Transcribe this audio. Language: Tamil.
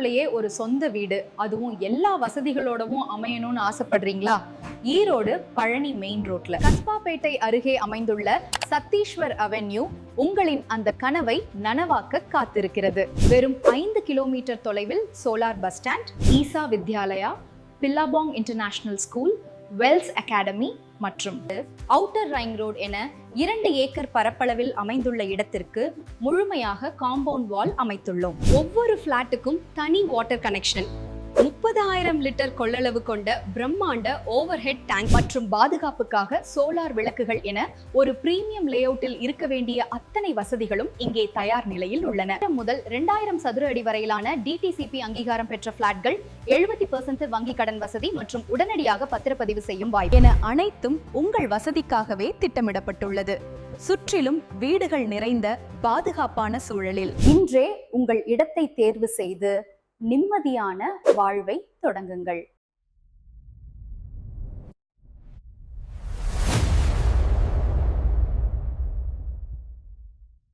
ஊருக்குள்ளேயே ஒரு சொந்த வீடு, அதுவும் எல்லா வசதிகளோடவும் அமையணும்னு ஆசைப்படுறீங்களா? ஈரோடு பழனி மெயின் ரோட்ல கஸ்பாப்பேட்டை அருகே அமைந்துள்ள சத்தீஸ்வர் அவென்யூ உங்களின் அந்த கனவை நனவாக்க காத்திருக்கிறது. வெறும் 5 கிலோமீட்டர் தொலைவில் solar bus stand, Isha Vidyalaya, Billabong international school, Vels academy மற்றும் அவுட்டர் ரைங் ரோட் என 2 ஏக்கர் பரப்பளவில் அமைந்துள்ள இடத்திற்கு முழுமையாக காம்பவுண்ட் வால் அமைத்துள்ளோம். ஒவ்வொரு பிளாட்டுக்கும் தனி வாட்டர் கனெக்ஷன், 30,000 லிட்டர் கொள்ளளவு கொண்ட பிரம்மாண்ட ஓவர் ஹெட் டேங்க் மற்றும் பாதுகாப்புக்காக சோலார் விளக்குகள் என ஒரு பிரீமியம் லேஅவுட்டில் இருக்க வேண்டிய அத்தனை வசதிகளும் இங்கே தயார் நிலையில் உள்ளன. முதல் 2000 சதுர அடி வரையிலான டிடிசிபி அங்கீகாரம் பெற்ற பிளாட்கள், 70% வங்கி கடன் வசதி மற்றும் உடனடியாக பத்திரப்பதிவு செய்யும் வாய்ப்பு என அனைத்தும் உங்கள் வசதிக்காகவே திட்டமிடப்பட்டுள்ளது. சுற்றிலும் வீடுகள் நிறைந்த பாதுகாப்பான சூழலில் இன்றே உங்கள் இடத்தை தேர்வு செய்து நிம்மதியான வாழ்வை தொடங்குங்கள்.